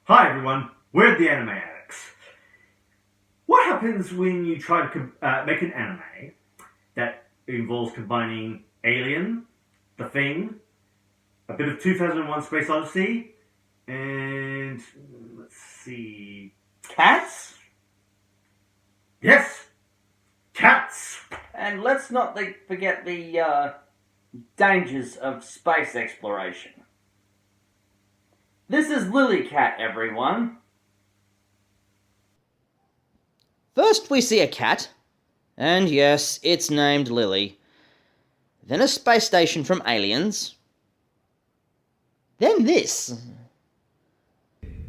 Hi everyone, we're the Anime Addicts. What happens when you try to make an anime that involves combining Alien, The Thing, a bit of 2001 Space Odyssey, and let's see... Cats? Yes! Cats! And let's not forget the dangers of space exploration. This is Lily Cat, everyone. First we see a cat, and yes, it's named Lily. Then a space station from Aliens. Then this.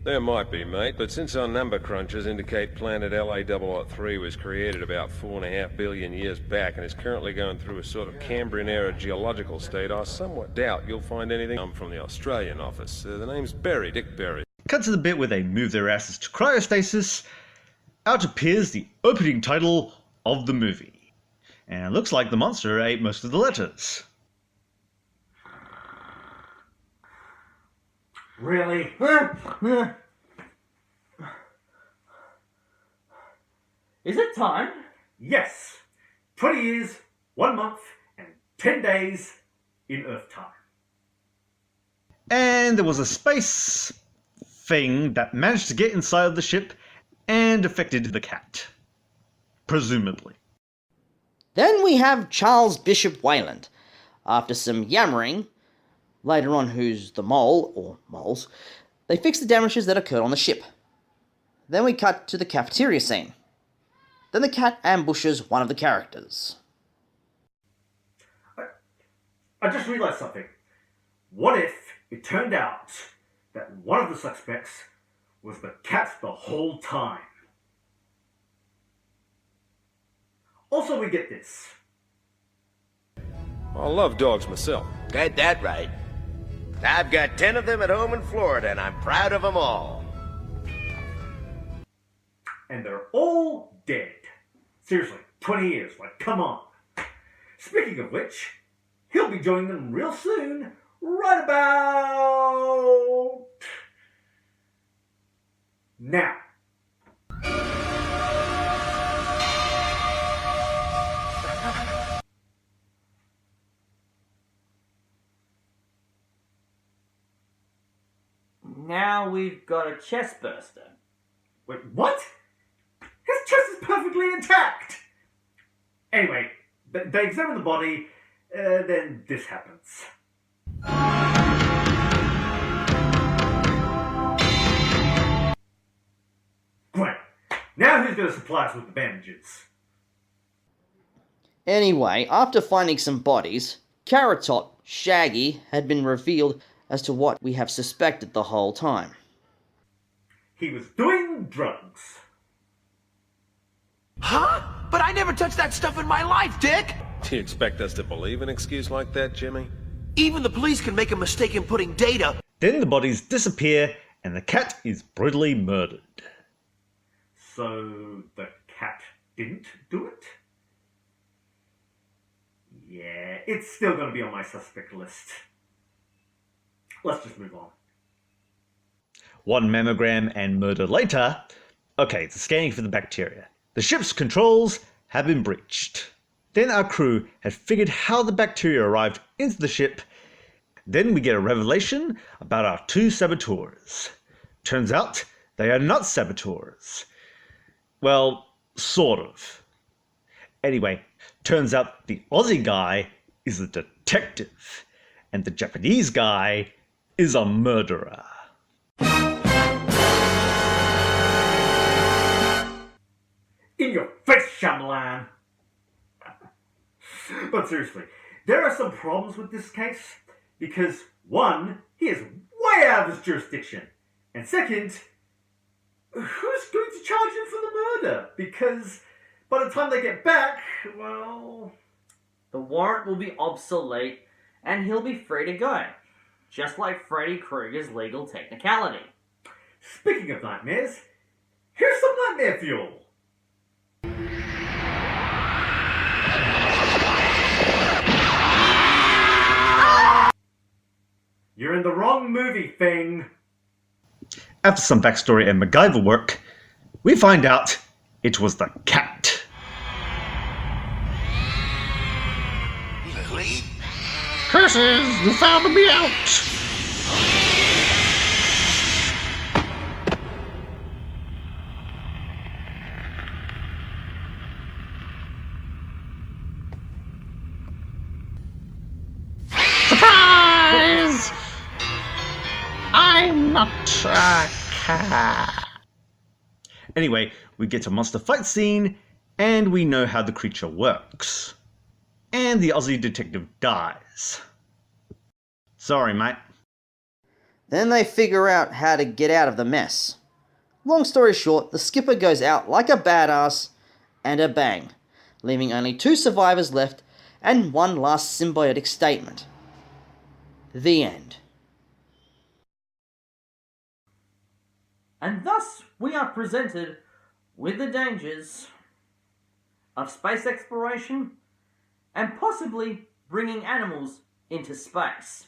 There might be, mate, but since our number crunchers indicate planet LA003 was created about 4.5 billion years back and is currently going through a sort of Cambrian-era geological state, I somewhat doubt you'll find anything. I'm from the Australian office. The name's Berry, Dick Berry. Cut to the bit where they move their asses to cryostasis. Out appears the opening title of the movie. And it looks like the monster ate most of the letters. Really? Is it time? Yes. 20 years, 1 month, and 10 days in Earth time. And there was a space thing that managed to get inside of the ship and affected the cat. Presumably. Then we have Charles Bishop Wayland. After some yammering, later on who's the mole, or moles, they fix the damages that occurred on the ship. Then we cut to the cafeteria scene. Then the cat ambushes one of the characters. I just realised something. What if it turned out that one of the suspects was the cat the whole time? Also, we get this. I love dogs myself. Got that right. I've got 10 of them at home in Florida, and I'm proud of them all. And they're all dead. Seriously, 20 years, like, come on. Speaking of which, he'll be joining them real soon, right about... now. Now we've got a chest burster. Wait, what? His chest is perfectly intact! Anyway, they examine the body, then this happens. Great. Now who's going to supply us with the bandages? Anyway, after finding some bodies, Carrot Top, Shaggy, had been revealed as to what we have suspected the whole time. He was doing drugs. Huh? But I never touched that stuff in my life, Dick! Do you expect us to believe an excuse like that, Jimmy? Even the police can make a mistake in putting data. Then the bodies disappear and the cat is brutally murdered. So the cat didn't do it? Yeah, it's still going to be on my suspect list. Let's just move on. 1 mammogram and murder later. Okay, the scanning for the bacteria. The ship's controls have been breached. Then our crew had figured how the bacteria arrived into the ship. Then we get a revelation about our 2 saboteurs. Turns out they are not saboteurs. Well, sort of. Anyway, turns out the Aussie guy is a detective, and the Japanese guy is a murderer. In your face, Shyamalan! But seriously, there are some problems with this case, because 1, he is way out of his jurisdiction, and 2nd, who's going to charge him for the murder? Because by the time they get back, well... The warrant will be obsolete, and he'll be free to go. Just like Freddy Krueger's legal technicality. Speaking of nightmares, here's some nightmare fuel. You're in the wrong movie, Thing. After some backstory and MacGyver work, we find out it was the cat. Lily? Curses! You found me out! Surprise! I'm not a cat. Anyway, we get a monster fight scene, and we know how the creature works. And the Aussie detective dies. Sorry, mate. Then they figure out how to get out of the mess. Long story short, the skipper goes out like a badass and a bang, leaving only 2 survivors left and one last symbiotic statement. The end. And thus we are presented with the dangers of space exploration and possibly bringing animals into space.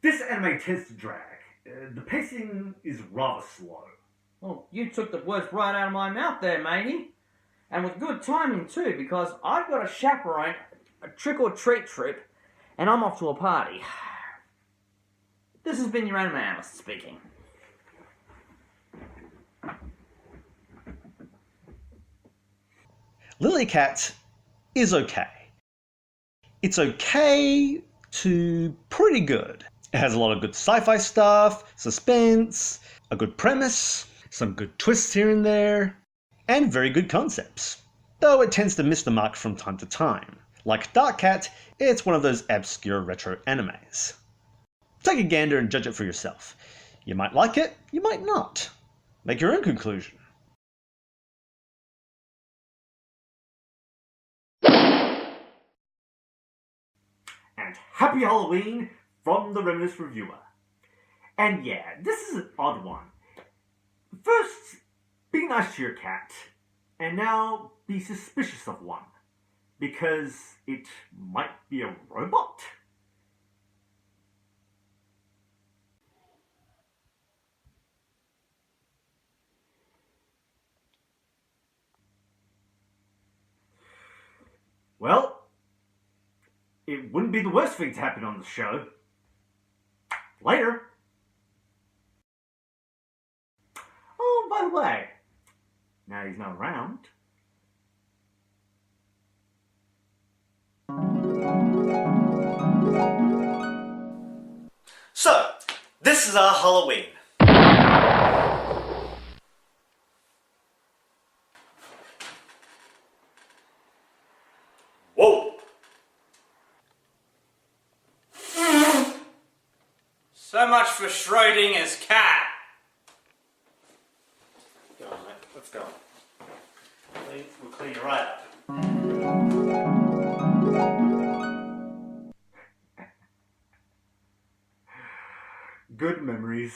This anime tends to drag. The pacing is rather slow. Well, you took the words right out of my mouth there, matey. And with good timing too, because I've got a chaperone, a trick-or-treat trip, and I'm off to a party. This has been your anime analyst speaking. Lily Cat is okay. It's okay to pretty good. It has a lot of good sci-fi stuff, suspense, a good premise, some good twists here and there, and very good concepts. Though it tends to miss the mark from time to time. Like Dark Cat, it's one of those obscure retro animes. Take a gander and judge it for yourself. You might like it, you might not. Make your own conclusion. And happy Halloween from the Reminisce Reviewer. And yeah, this is an odd one. First, be nice to your cat, and now be suspicious of one, because it might be a robot. Well, it wouldn't be the worst thing to happen on the show. Later. Oh, by the way, now he's not around. So, this is our Halloween. Whoa! So much for Schrodinger's cat. Go on, mate. Let's go. We'll clean you right up. Good memories.